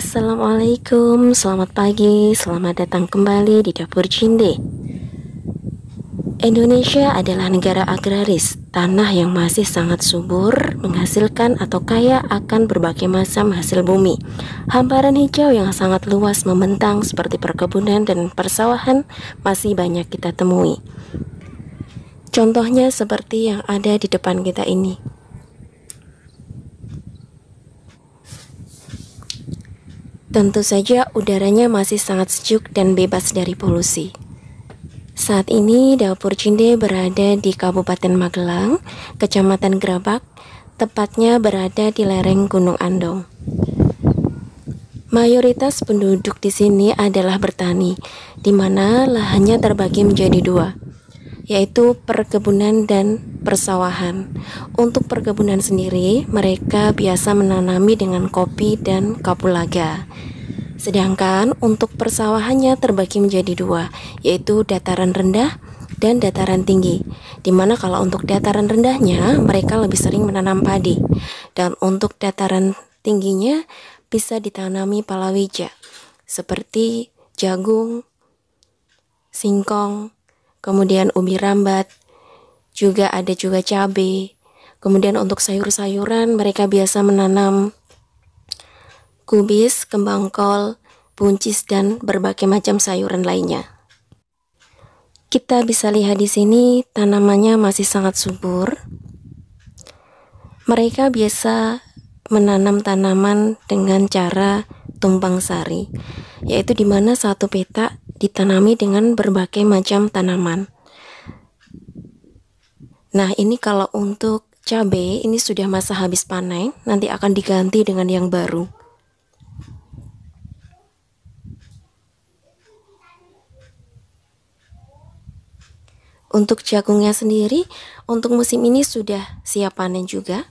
Assalamualaikum, selamat pagi, selamat datang kembali di Dapur Cinde. Indonesia adalah negara agraris, tanah yang masih sangat subur, menghasilkan atau kaya akan berbagai macam hasil bumi. Hamparan hijau yang sangat luas membentang seperti perkebunan dan persawahan masih banyak kita temui. Contohnya seperti yang ada di depan kita ini. Tentu saja udaranya masih sangat sejuk dan bebas dari polusi. Saat ini Dapur Cinde berada di Kabupaten Magelang, Kecamatan Grabak, tepatnya berada di lereng Gunung Andong. Mayoritas penduduk di sini adalah bertani, di mana lahannya terbagi menjadi dua, yaitu perkebunan dan persawahan. Untuk perkebunan sendiri, mereka biasa menanami dengan kopi dan kapulaga. Sedangkan untuk persawahannya terbagi menjadi dua, yaitu dataran rendah dan dataran tinggi. Dimana kalau untuk dataran rendahnya, mereka lebih sering menanam padi. Dan untuk dataran tingginya, bisa ditanami palawija, seperti jagung, singkong, kemudian ubi rambat, juga ada cabai. Kemudian untuk sayur-sayuran mereka biasa menanam kubis, kembang kol, buncis dan berbagai macam sayuran lainnya. Kita bisa lihat di sini tanamannya masih sangat subur. Mereka biasa menanam tanaman dengan cara tumpang sari, yaitu di mana satu petak ditanami dengan berbagai macam tanaman. Nah, ini kalau untuk cabai, ini sudah masa habis panen, nanti akan diganti dengan yang baru. Untuk jagungnya sendiri, untuk musim ini sudah siap panen juga.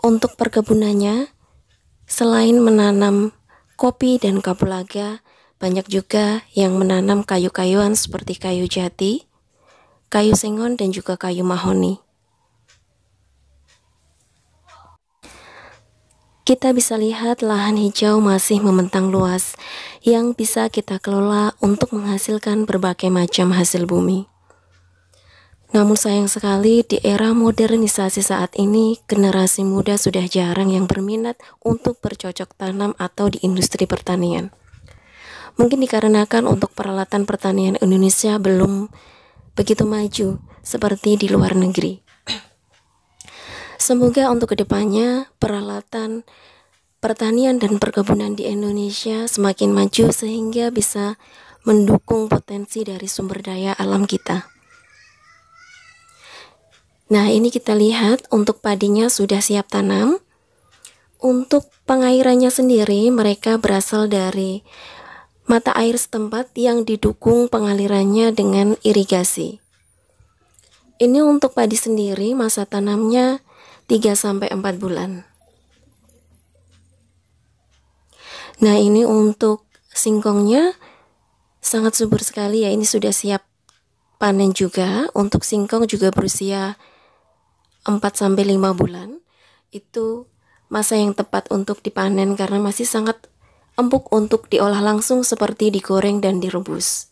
Untuk perkebunannya, selain menanam kopi dan kapulaga, banyak juga yang menanam kayu-kayuan seperti kayu jati, kayu sengon, dan juga kayu mahoni. Kita bisa lihat lahan hijau masih membentang luas yang bisa kita kelola untuk menghasilkan berbagai macam hasil bumi. Namun sayang sekali di era modernisasi saat ini, generasi muda sudah jarang yang berminat untuk bercocok tanam atau di industri pertanian. Mungkin dikarenakan untuk peralatan pertanian Indonesia belum begitu maju seperti di luar negeri. Semoga untuk kedepannya peralatan pertanian dan perkebunan di Indonesia semakin maju sehingga bisa mendukung potensi dari sumber daya alam kita. Nah, ini kita lihat untuk padinya sudah siap tanam. Untuk pengairannya sendiri mereka berasal dari mata air setempat yang didukung pengalirannya dengan irigasi. Ini untuk padi sendiri masa tanamnya 3-4 bulan. Nah, ini untuk singkongnya sangat subur sekali ya, ini sudah siap panen juga. Untuk singkong juga berusia 4-5 bulan. Itu masa yang tepat untuk dipanen karena masih sangat empuk untuk diolah langsung seperti digoreng dan direbus.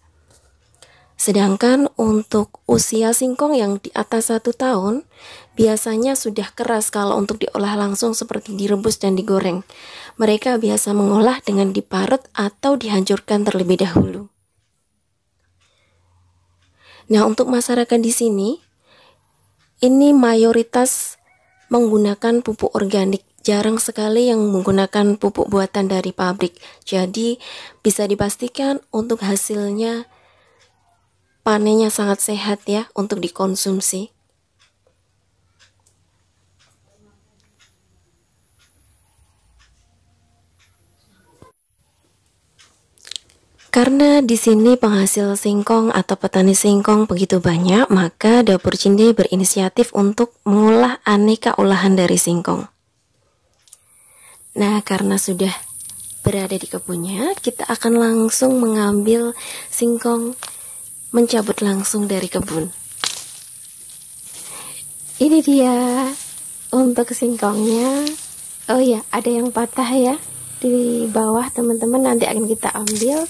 Sedangkan untuk usia singkong yang di atas 1 tahun, biasanya sudah keras kalau untuk diolah langsung seperti direbus dan digoreng. Mereka biasa mengolah dengan diparut atau dihancurkan terlebih dahulu. Nah, untuk masyarakat di sini, ini mayoritas menggunakan pupuk organik. Jarang sekali yang menggunakan pupuk buatan dari pabrik. Jadi, bisa dipastikan untuk hasilnya panennya sangat sehat ya untuk dikonsumsi. Karena di sini penghasil singkong atau petani singkong begitu banyak, maka Dapur Cinde berinisiatif untuk mengolah aneka olahan dari singkong. Nah, karena sudah berada di kebunnya, kita akan langsung mengambil singkong, mencabut langsung dari kebun. Ini dia untuk singkongnya. Oh ya, ada yang patah ya di bawah teman-teman, nanti akan kita ambil.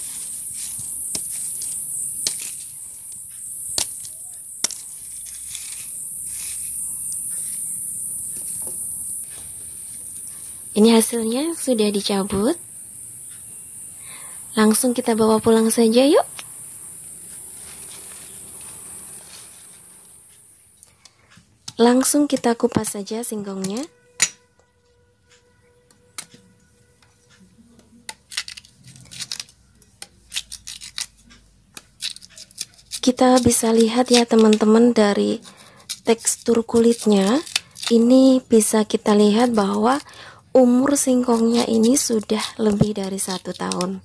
Ini hasilnya sudah dicabut. Langsung kita bawa pulang saja yuk. Langsung kita kupas saja singkongnya. Kita bisa lihat ya teman-teman, dari tekstur kulitnya ini bisa kita lihat bahwa umur singkongnya ini sudah lebih dari 1 tahun.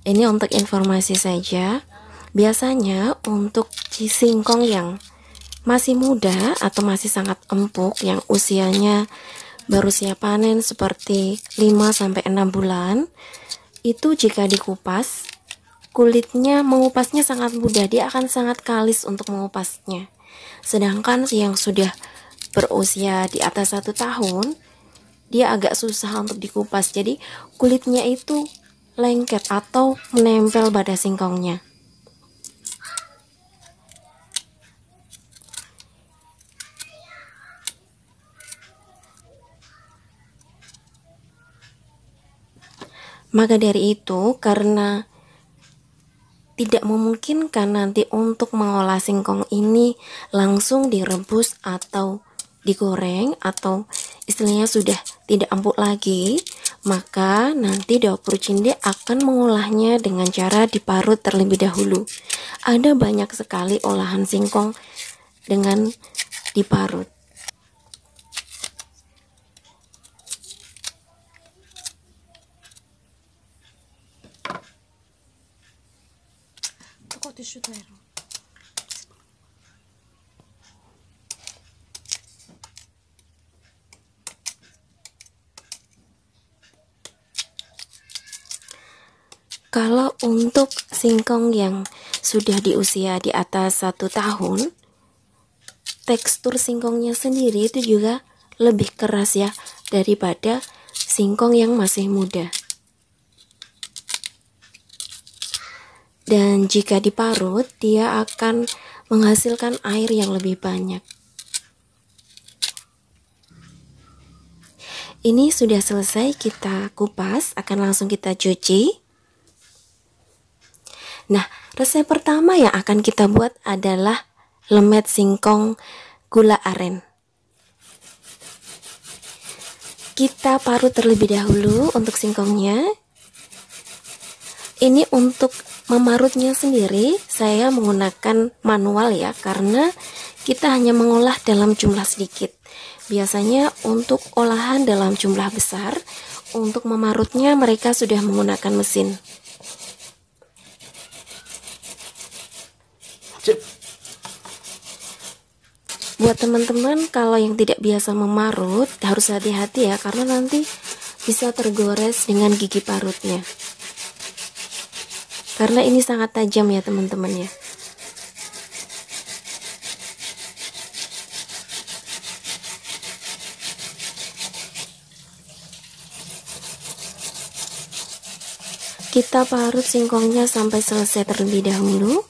Ini untuk informasi saja. Biasanya untuk singkong yang masih muda atau masih sangat empuk, yang usianya baru siap panen seperti 5-6 bulan, itu jika dikupas, kulitnya mengupasnya sangat mudah, dia akan sangat kalis untuk mengupasnya. Sedangkan yang sudah berusia di atas 1 tahun, dia agak susah untuk dikupas, jadi kulitnya itu lengket atau menempel pada singkongnya. Maka dari itu, karena tidak memungkinkan nanti untuk mengolah singkong ini langsung direbus atau digoreng, atau istilahnya sudah tidak empuk lagi, maka nanti dapur Cinde akan mengolahnya dengan cara diparut terlebih dahulu. Ada banyak sekali olahan singkong dengan diparut. Kalau untuk singkong yang sudah di usia di atas 1 tahun, tekstur singkongnya sendiri itu juga lebih keras ya daripada singkong yang masih muda. Dan jika diparut, dia akan menghasilkan air yang lebih banyak. Ini sudah selesai kita kupas, akan langsung kita cuci. Nah, resep pertama yang akan kita buat adalah lemet singkong gula aren. Kita parut terlebih dahulu untuk singkongnya. Ini untuk memarutnya sendiri saya menggunakan manual ya, karena kita hanya mengolah dalam jumlah sedikit. Biasanya untuk olahan dalam jumlah besar, untuk memarutnya mereka sudah menggunakan mesin. Buat teman-teman kalau yang tidak biasa memarut, harus hati-hati ya, karena nanti bisa tergores dengan gigi parutnya. Karena ini sangat tajam ya teman-teman ya. Kita parut singkongnya sampai selesai terlebih dahulu.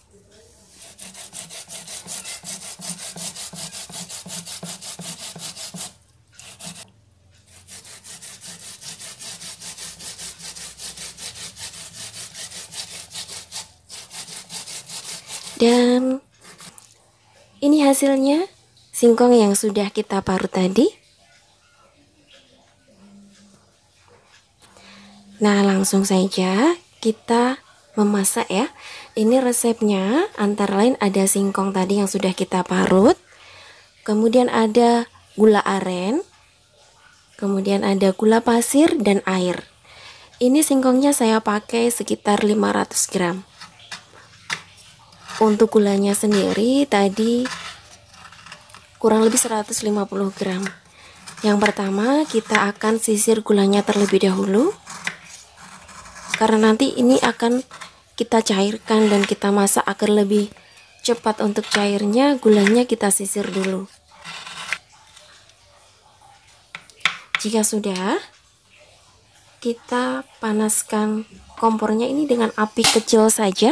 Dan ini hasilnya singkong yang sudah kita parut tadi. Nah, langsung saja kita memasak ya. Ini resepnya, antara lain ada singkong tadi yang sudah kita parut, kemudian ada gula aren, kemudian ada gula pasir dan air. Ini singkongnya saya pakai sekitar 500 gram. Untuk gulanya sendiri tadi kurang lebih 150 gram. Yang pertama kita akan sisir gulanya terlebih dahulu, karena nanti ini akan kita cairkan dan kita masak agar lebih cepat untuk cairnya. Gulanya kita sisir dulu. Jika sudah, kita panaskan kompornya ini dengan api kecil saja.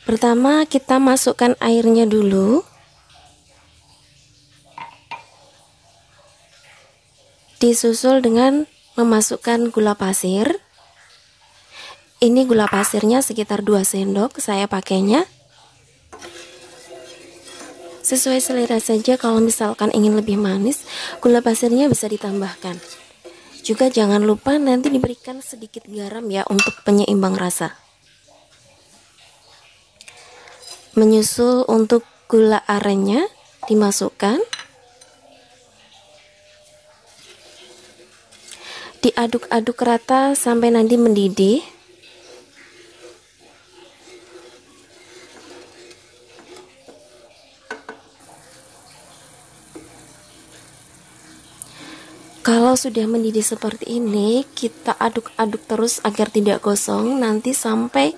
Pertama, kita masukkan airnya dulu. Disusul dengan memasukkan gula pasir. Ini gula pasirnya sekitar 2 sendok saya pakainya. Sesuai selera saja, kalau misalkan ingin lebih manis, gula pasirnya bisa ditambahkan. Juga jangan lupa nanti diberikan sedikit garam ya untuk penyeimbang rasa. Menyusul untuk gula arennya dimasukkan. Diaduk-aduk rata sampai nanti mendidih. Kalau sudah mendidih seperti ini, kita aduk-aduk terus agar tidak gosong, nanti sampai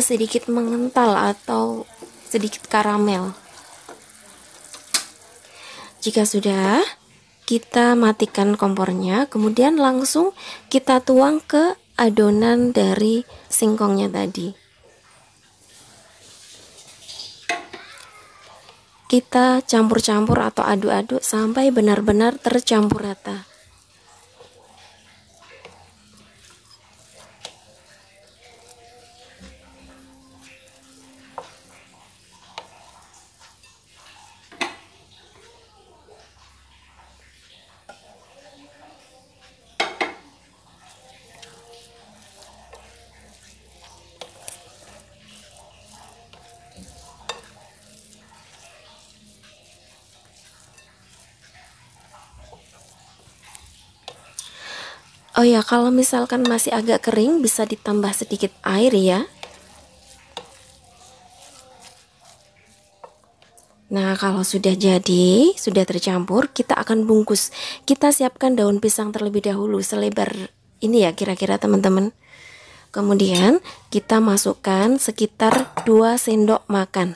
sedikit mengental atau sedikit karamel. Jika sudah, kita matikan kompornya, kemudian langsung kita tuang ke adonan dari singkongnya tadi. Kita campur-campur atau aduk-aduk sampai benar-benar tercampur rata. Oh ya, kalau misalkan masih agak kering bisa ditambah sedikit air ya. Nah, kalau sudah jadi, sudah tercampur, kita akan bungkus. Kita siapkan daun pisang terlebih dahulu selebar ini ya kira-kira teman-teman. Kemudian kita masukkan sekitar 2 sendok makan.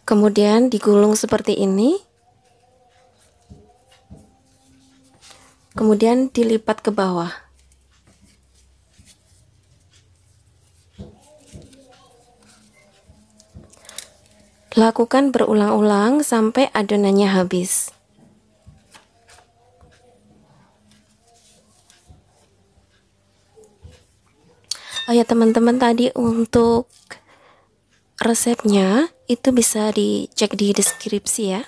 Kemudian digulung seperti ini. Kemudian dilipat ke bawah. Lakukan berulang-ulang sampai adonannya habis. Oh ya teman-teman, tadi untuk resepnya itu bisa dicek di deskripsi ya.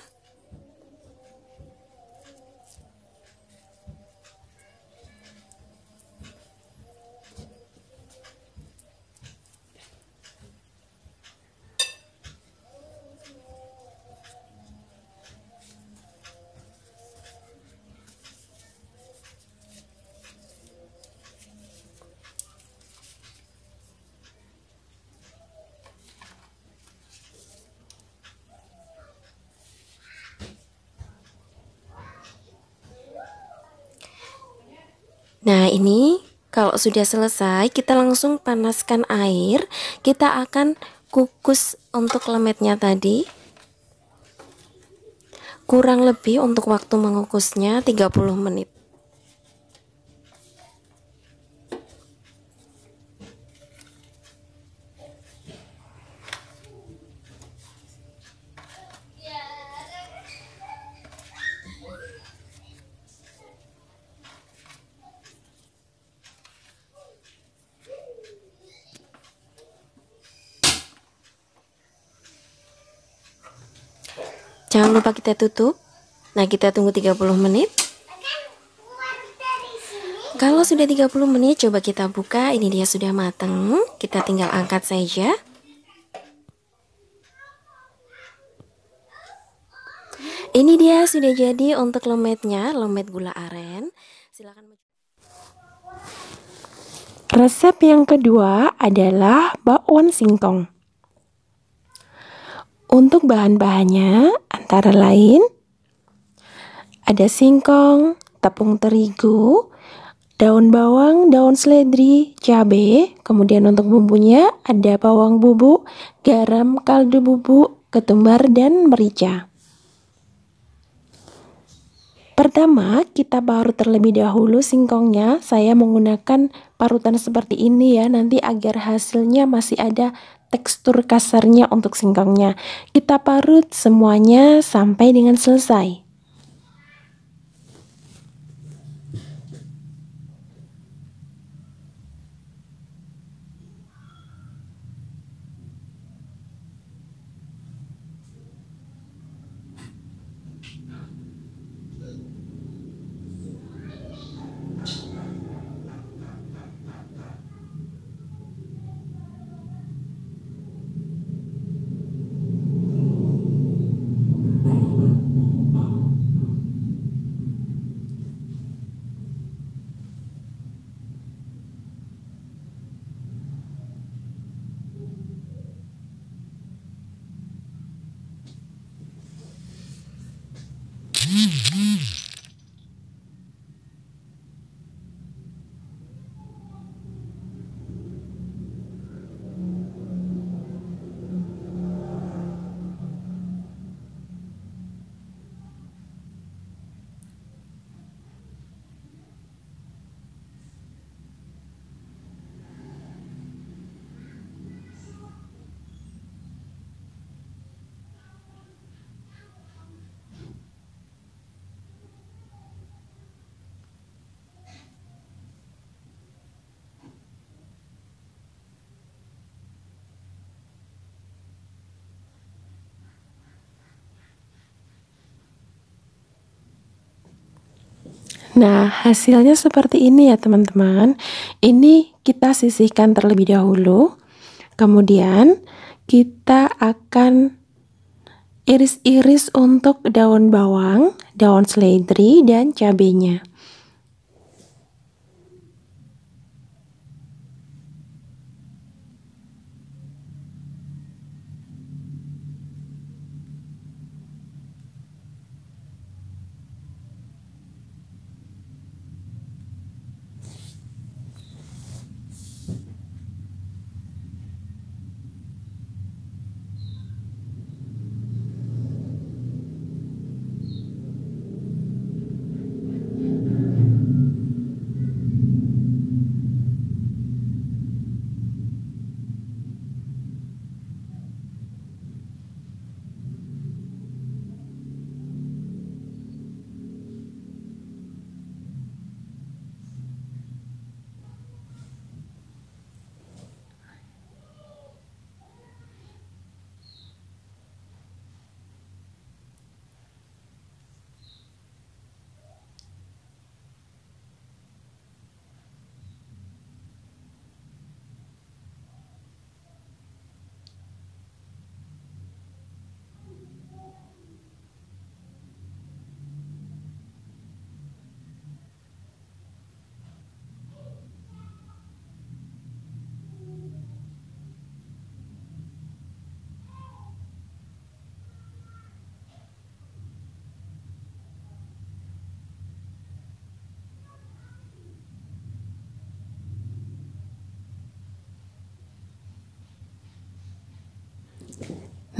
Nah, ini kalau sudah selesai, kita langsung panaskan air. Kita akan kukus untuk lemetnya tadi. Kurang lebih untuk waktu mengukusnya 30 menit. Jangan lupa kita tutup. Nah, kita tunggu 30 menit. Kalau sudah 30 menit, coba kita buka. Ini dia sudah matang. Kita tinggal angkat saja. Ini dia sudah jadi untuk lemetnya, lemet gula aren. Silakan. Resep yang kedua adalah bakwan singkong. Untuk bahan-bahannya antara lain ada singkong, tepung terigu, daun bawang, daun seledri, cabai. Kemudian untuk bumbunya ada bawang bubuk, garam, kaldu bubuk, ketumbar, dan merica. Pertama, kita parut terlebih dahulu singkongnya. Saya menggunakan parutan seperti ini ya, nanti agar hasilnya masih ada tekstur kasarnya untuk singkongnya. Kita parut semuanya sampai dengan selesai. Nah, hasilnya seperti ini ya teman-teman. Ini kita sisihkan terlebih dahulu. Kemudian kita akan iris-iris untuk daun bawang, daun seledri, dan cabenya.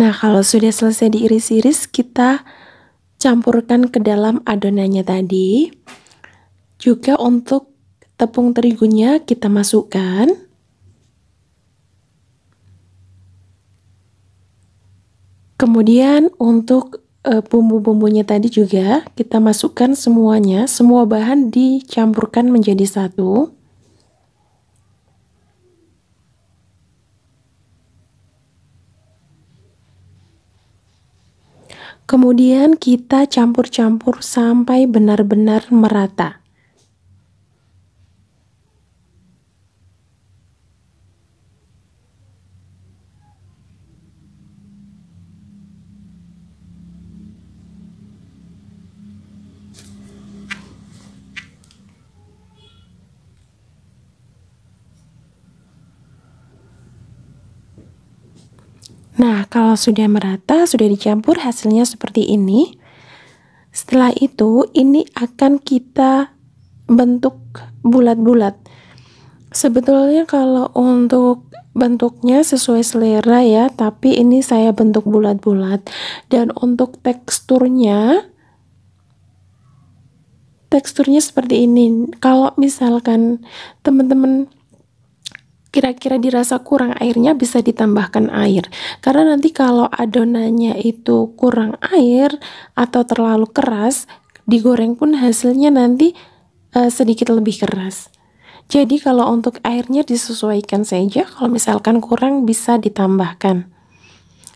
Nah, kalau sudah selesai diiris-iris, kita campurkan ke dalam adonannya tadi. Juga untuk tepung terigunya kita masukkan. Kemudian untuk bumbu-bumbunya tadi juga kita masukkan semuanya, semua bahan dicampurkan menjadi satu. Kemudian kita campur-campur sampai benar-benar merata. kalau sudah merata, sudah dicampur, hasilnya seperti ini. Setelah itu, ini akan kita bentuk bulat-bulat. Sebetulnya kalau untuk bentuknya sesuai selera ya, tapi ini saya bentuk bulat-bulat. Dan untuk teksturnya seperti ini. Kalau misalkan teman-teman kira-kira dirasa kurang airnya, bisa ditambahkan air. Karena nanti kalau adonannya itu kurang air atau terlalu keras, digoreng pun hasilnya nanti sedikit lebih keras. Jadi kalau untuk airnya disesuaikan saja, kalau misalkan kurang bisa ditambahkan.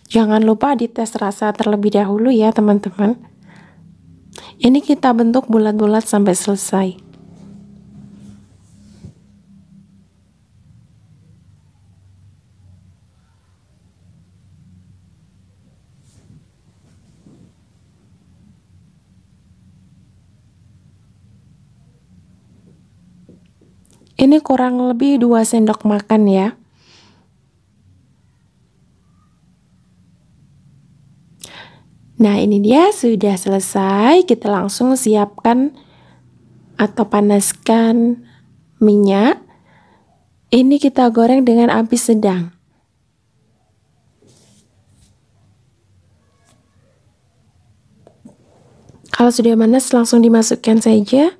Jangan lupa dites rasa terlebih dahulu ya teman-teman. Ini kita bentuk bulat-bulat sampai selesai. Ini kurang lebih 2 sendok makan ya. Nah, ini dia sudah selesai. Kita langsung siapkan atau panaskan minyak. Ini kita goreng dengan api sedang. Kalau sudah panas, langsung dimasukkan saja.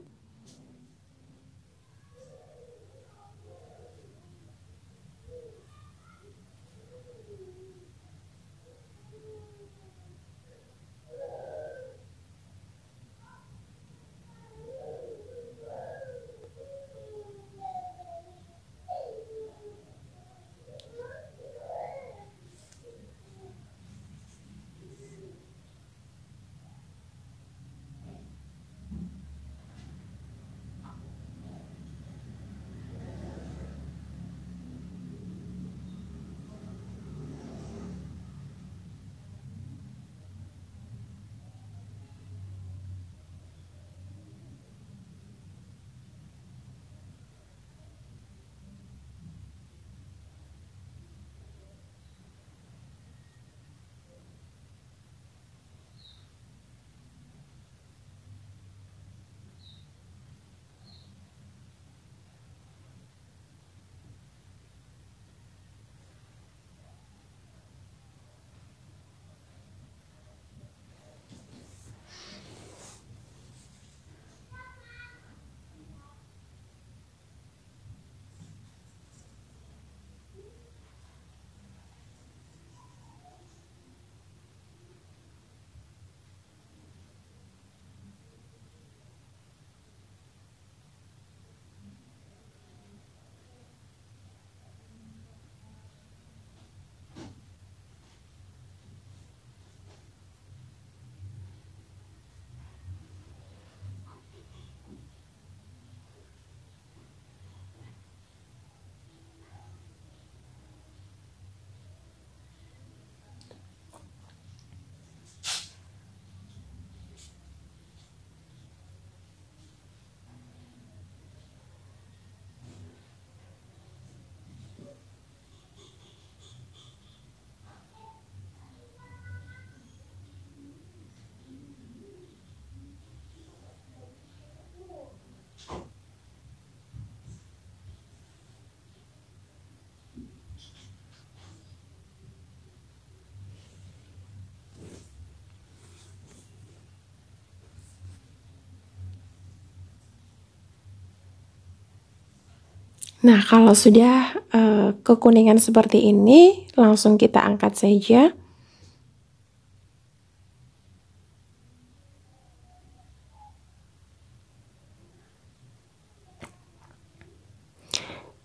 Nah, kalau sudah kekuningan seperti ini, langsung kita angkat saja.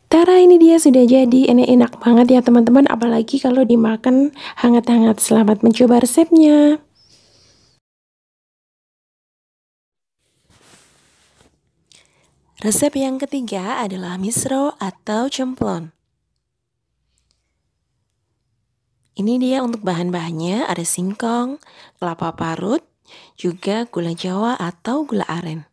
Tara, ini dia sudah jadi. Ini enak banget ya teman-teman, apalagi kalau dimakan hangat-hangat. Selamat mencoba resepnya. Resep yang ketiga adalah misro atau cemplon. Ini dia untuk bahan-bahannya, ada singkong, kelapa parut, juga gula jawa atau gula aren.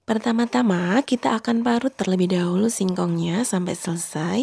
Pertama-tama kita akan parut terlebih dahulu singkongnya sampai selesai.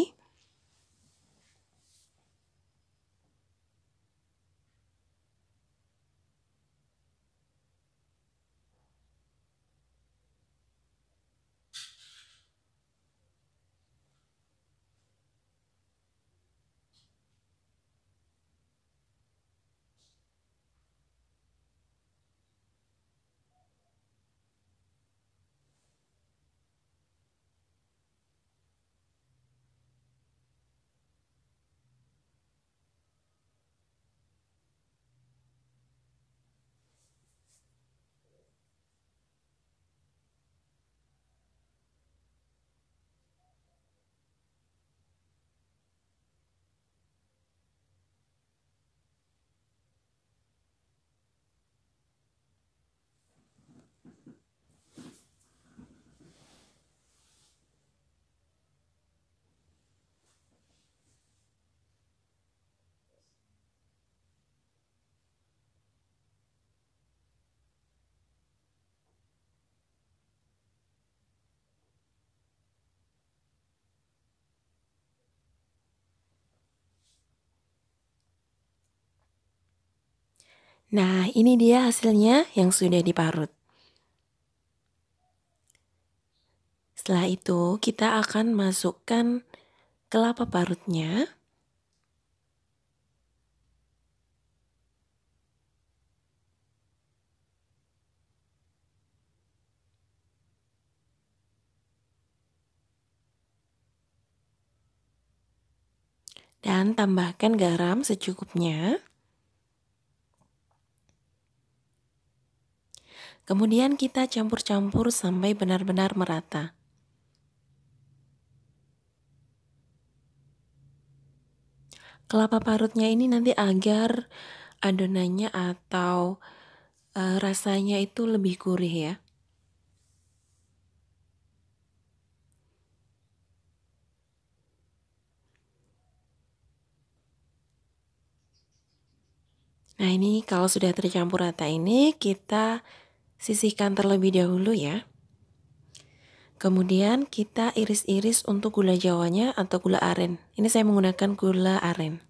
Nah, ini dia hasilnya yang sudah diparut. Setelah itu, kita akan masukkan kelapa parutnya. Dan tambahkan garam secukupnya. Kemudian kita campur-campur sampai benar-benar merata. Kelapa parutnya ini nanti agar adonannya atau rasanya itu lebih gurih ya. Nah, ini kalau sudah tercampur rata ini kita sisihkan terlebih dahulu ya. Kemudian kita iris-iris untuk gula jawanya atau gula aren. Ini saya menggunakan gula aren.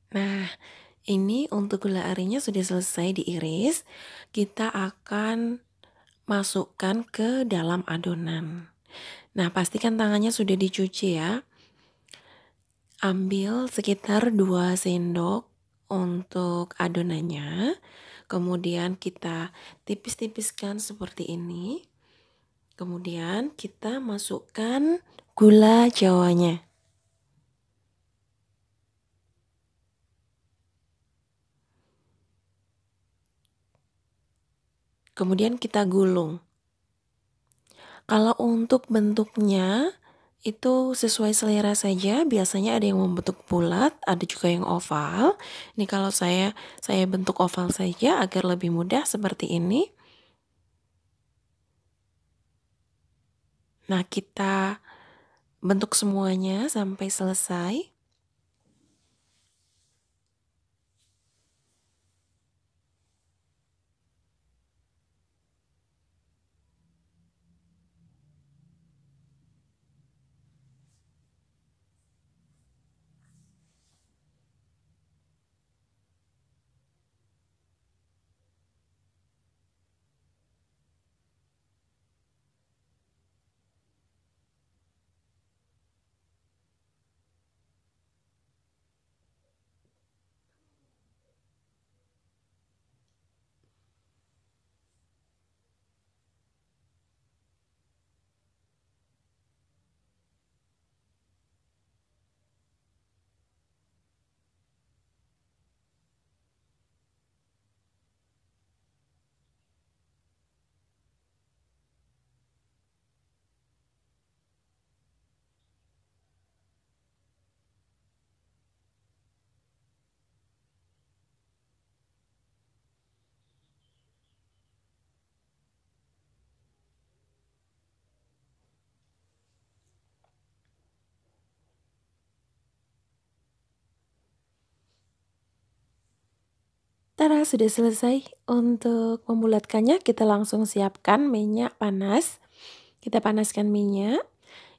Nah, ini untuk gula arennya sudah selesai diiris. Kita akan masukkan ke dalam adonan. Nah, pastikan tangannya sudah dicuci ya. Ambil sekitar 2 sendok untuk adonannya. Kemudian kita tipis-tipiskan seperti ini. Kemudian kita masukkan gula jawanya. Kemudian kita gulung. Kalau untuk bentuknya itu sesuai selera saja. Biasanya ada yang membentuk bulat, ada juga yang oval. Ini kalau saya bentuk oval saja agar lebih mudah seperti ini. Nah, kita bentuk semuanya sampai selesai. Tara, sudah selesai. Untuk membulatkannya, kita langsung siapkan minyak panas. Kita panaskan minyak.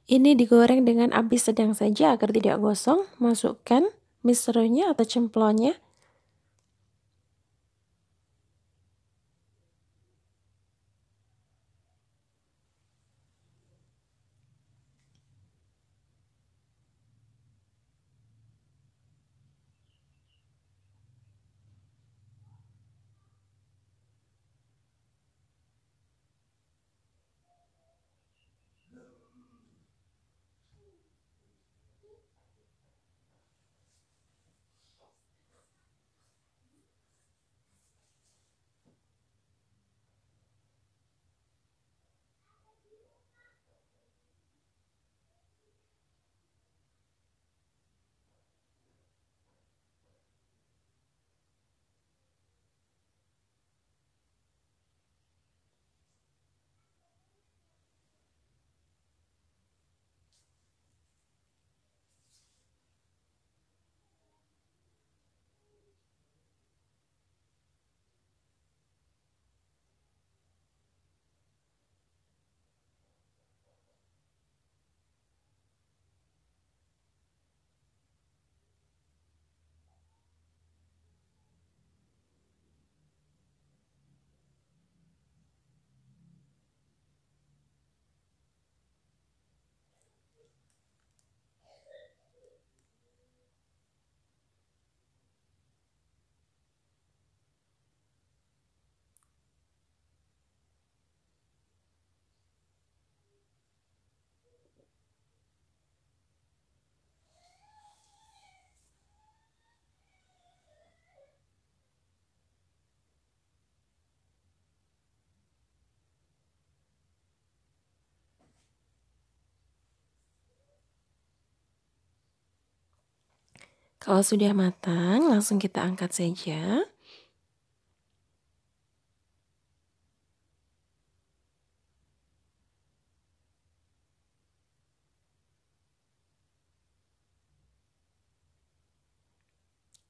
Ini digoreng dengan api sedang saja agar tidak gosong. Masukkan minestrone atau cemplonnya. Kalau sudah matang, langsung kita angkat saja.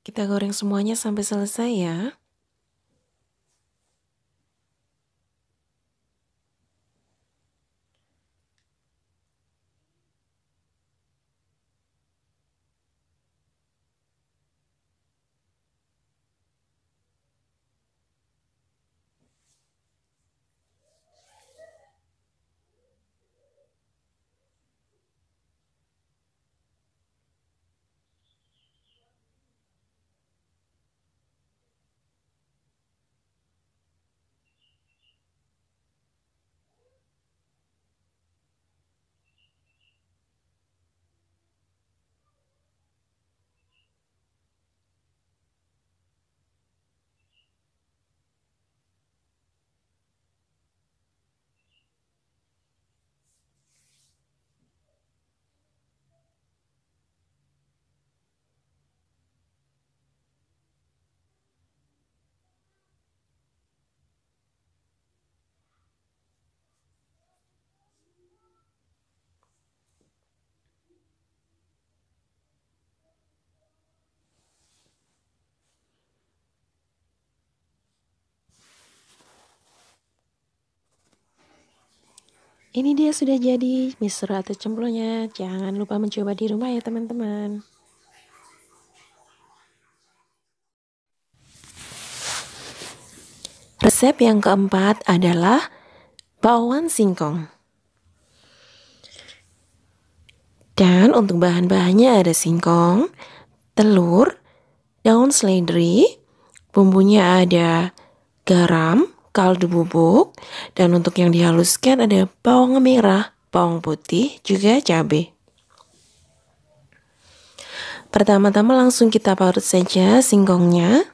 Kita goreng semuanya sampai selesai ya. Ini dia sudah jadi misro atau cemplungnya. Jangan lupa mencoba di rumah ya teman-teman. Resep yang keempat adalah bakwan singkong. Dan untuk bahan-bahannya ada singkong, telur, daun seledri, bumbunya ada garam, kaldu bubuk, dan untuk yang dihaluskan ada bawang merah, bawang putih, juga cabai. Pertama-tama langsung kita parut saja singkongnya.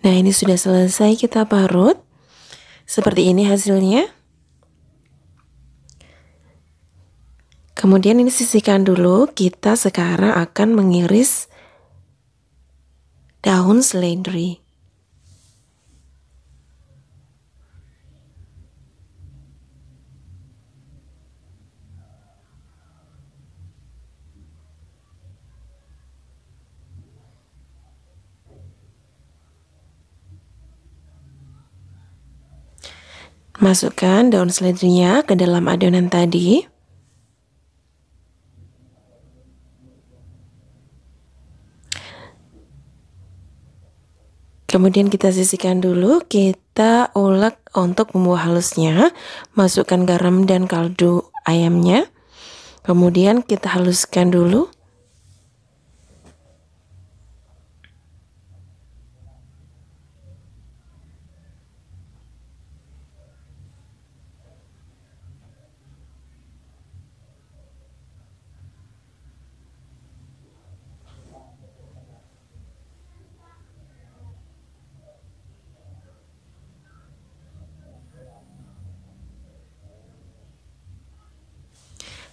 Nah, ini sudah selesai kita parut. Seperti ini hasilnya. Kemudian ini sisihkan dulu. Kita sekarang akan mengiris daun seledri. Masukkan daun seledrinya ke dalam adonan tadi. Kemudian kita sisihkan dulu, kita ulek untuk bumbu halusnya. Masukkan garam dan kaldu ayamnya. Kemudian kita haluskan dulu.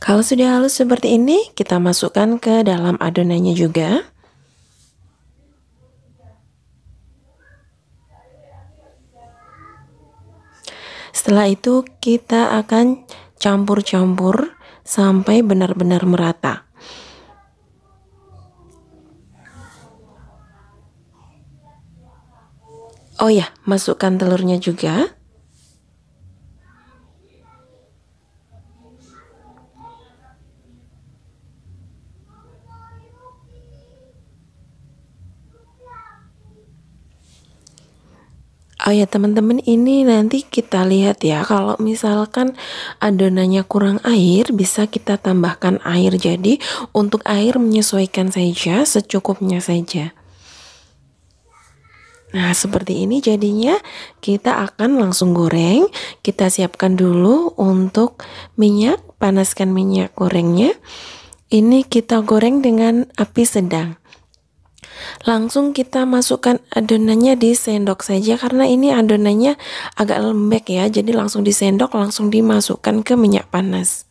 Kalau sudah halus seperti ini, kita masukkan ke dalam adonannya juga. Setelah itu kita akan campur-campur sampai benar-benar merata. Oh ya, masukkan telurnya juga. Oh ya teman-teman, ini nanti kita lihat ya, kalau misalkan adonannya kurang air bisa kita tambahkan air. Jadi untuk air menyesuaikan saja, secukupnya saja. Nah seperti ini jadinya. Kita akan langsung goreng. Kita siapkan dulu untuk minyak, panaskan minyak gorengnya. Ini kita goreng dengan api sedang. Langsung kita masukkan adonannya di sendok saja karena ini adonannya agak lembek ya, jadi langsung di sendok, langsung dimasukkan ke minyak panas.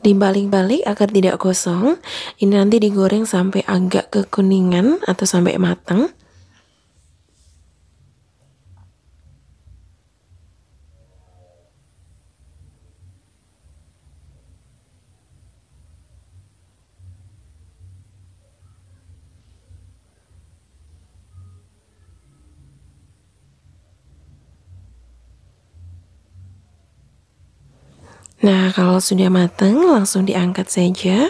Dibalik-balik agar tidak gosong. Ini nanti digoreng sampai agak kekuningan atau sampai matang. Nah, kalau sudah matang, langsung diangkat saja.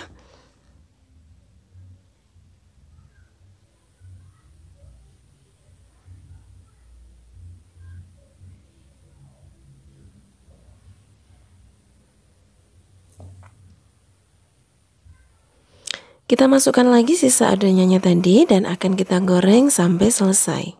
Kita masukkan lagi sisa adonannya tadi dan akan kita goreng sampai selesai.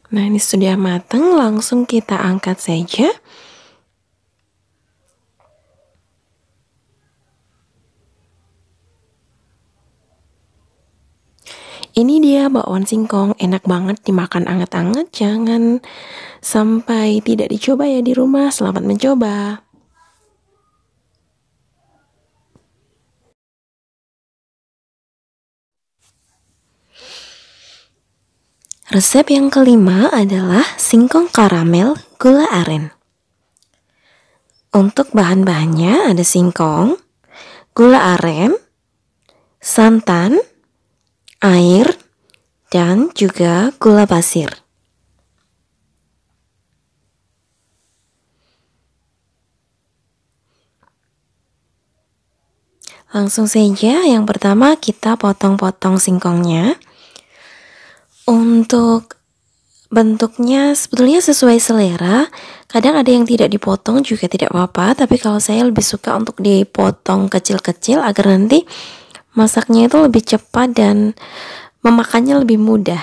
Nah, ini sudah matang, langsung kita angkat saja. Ini dia bakwan singkong, enak banget dimakan anget-anget. Jangan sampai tidak dicoba ya di rumah. Selamat mencoba. Resep yang kelima adalah singkong karamel gula aren. Untuk bahan-bahannya ada singkong, gula aren, santan, air, dan juga gula pasir. Langsung saja, yang pertama kita potong-potong singkongnya. Untuk bentuknya sebetulnya sesuai selera. Kadang ada yang tidak dipotong juga tidak apa-apa, tapi kalau saya lebih suka untuk dipotong kecil-kecil agar nanti masaknya itu lebih cepat dan memakannya lebih mudah.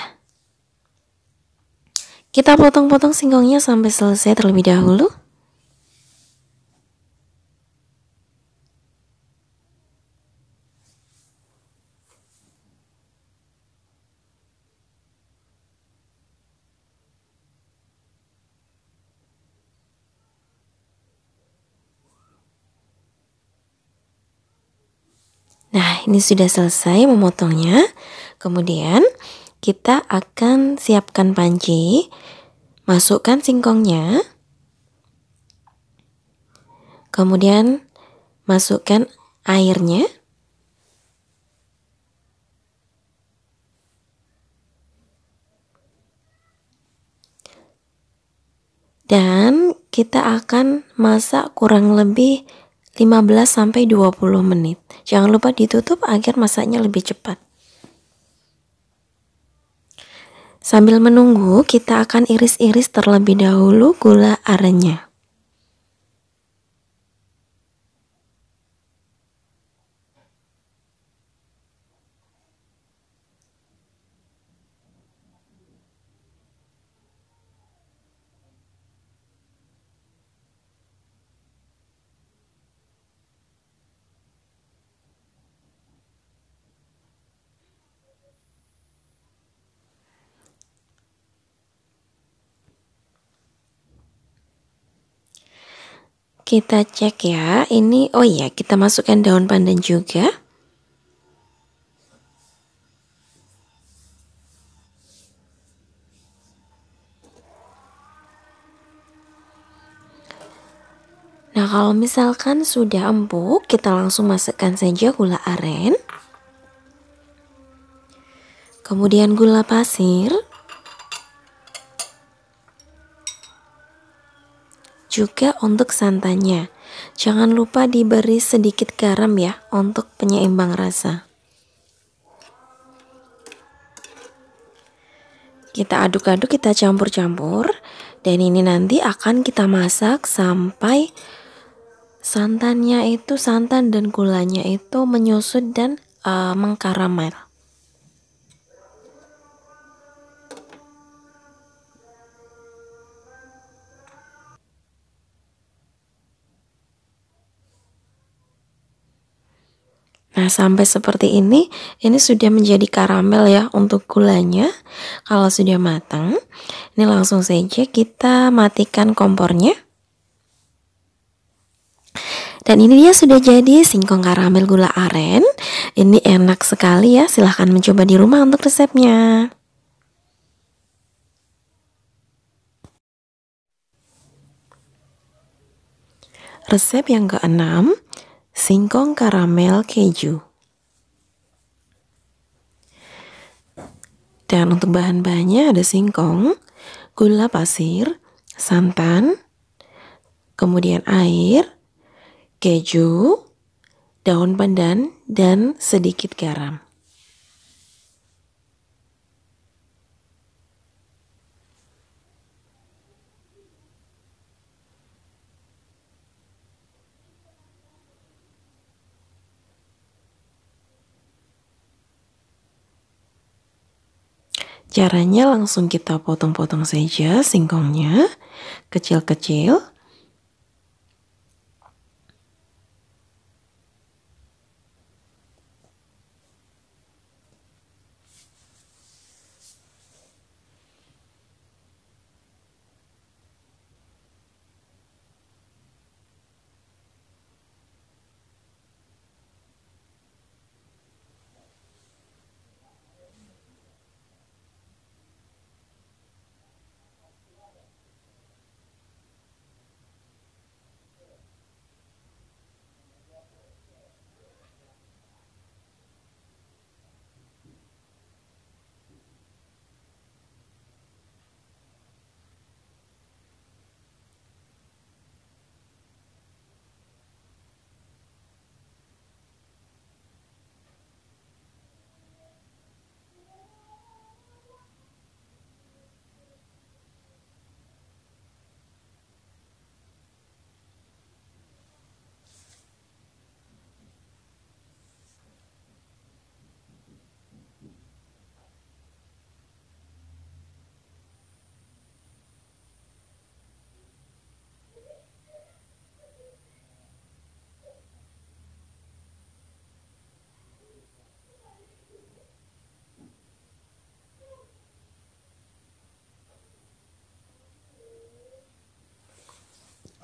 Kita potong-potong singkongnya sampai selesai terlebih dahulu. Nah, ini sudah selesai memotongnya. Kemudian kita akan siapkan panci, masukkan singkongnya, kemudian masukkan airnya, dan kita akan masak kurang lebih 15-20 menit. Jangan lupa ditutup agar masaknya lebih cepat. Sambil menunggu, kita akan iris-iris terlebih dahulu gula arennya. Kita cek ya, ini oh iya, kita masukkan daun pandan juga. Nah, kalau misalkan sudah empuk, kita langsung masukkan saja gula aren. Kemudian gula pasir. Juga untuk santannya, jangan lupa diberi sedikit garam ya untuk penyeimbang rasa. Kita aduk-aduk, kita campur-campur, dan ini nanti akan kita masak sampai santan dan gulanya itu menyusut dan mengkaramel. Nah, sampai seperti ini sudah menjadi karamel ya untuk gulanya. Kalau sudah matang, ini langsung saja kita matikan kompornya. Dan ini dia sudah jadi singkong karamel gula aren. Ini enak sekali ya, silahkan mencoba di rumah untuk resepnya. Resep yang keenam, singkong karamel keju. Dan untuk bahan-bahannya ada singkong, gula pasir, santan, kemudian air, keju, daun pandan, dan sedikit garam. Caranya langsung kita potong-potong saja singkongnya kecil-kecil.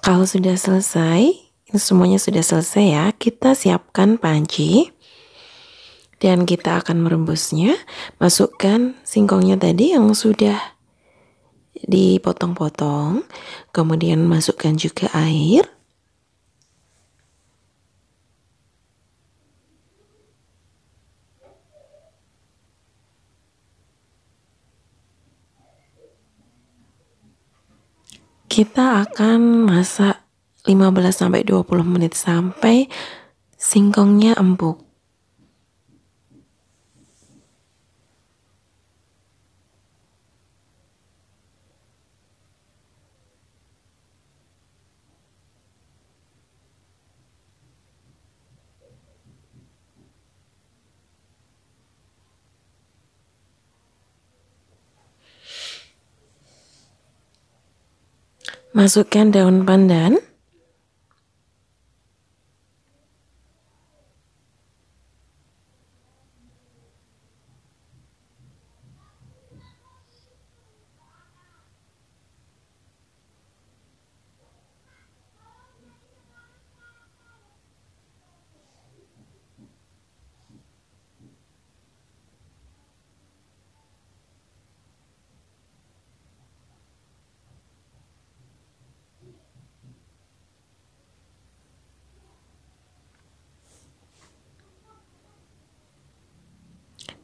Kalau sudah selesai, ini semuanya sudah selesai ya, kita siapkan panci dan kita akan merebusnya. Masukkan singkongnya tadi yang sudah dipotong-potong, kemudian masukkan juga air. Kita akan masak 15-20 menit sampai singkongnya empuk. Masukkan daun pandan.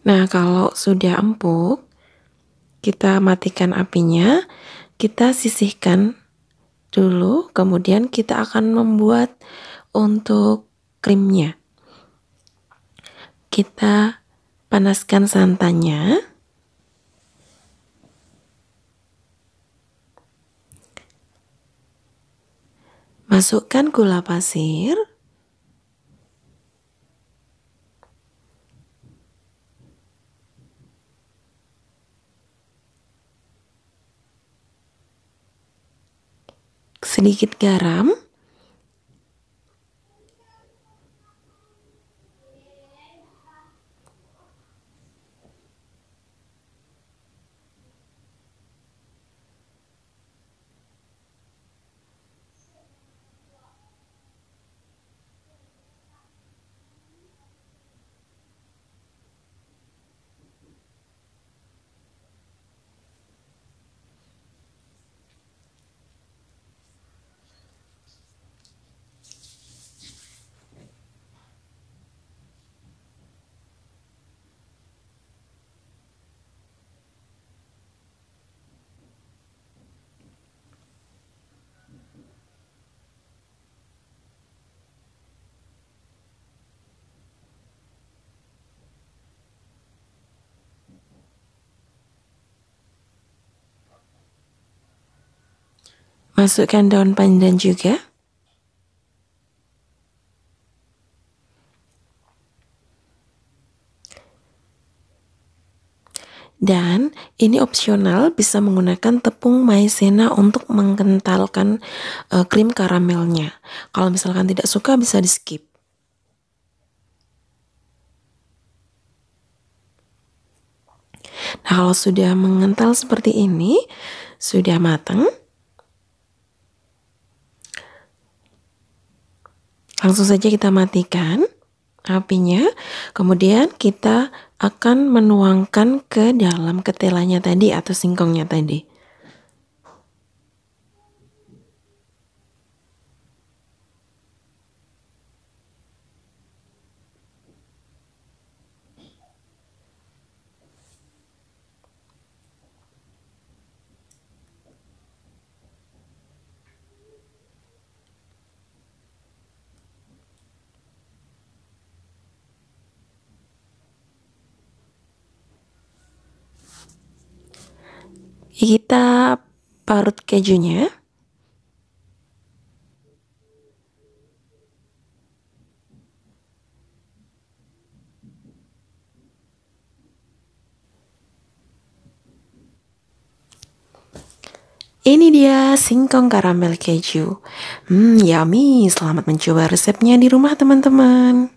Nah, kalau sudah empuk, kita matikan apinya, kita sisihkan dulu, kemudian kita akan membuat untuk krimnya. Kita panaskan santannya. Masukkan gula pasir. Sedikit garam. Masukkan daun pandan juga. Dan ini opsional, bisa menggunakan tepung maizena untuk mengkentalkan krim karamelnya. Kalau misalkan tidak suka bisa di skip. Nah, kalau sudah mengental seperti ini, sudah matang. Langsung saja kita matikan apinya, kemudian kita akan menuangkan ke dalam ketelanya tadi atau singkongnya tadi. Kita parut kejunya. Ini dia singkong karamel keju. Yummy. Selamat mencoba resepnya di rumah teman-teman.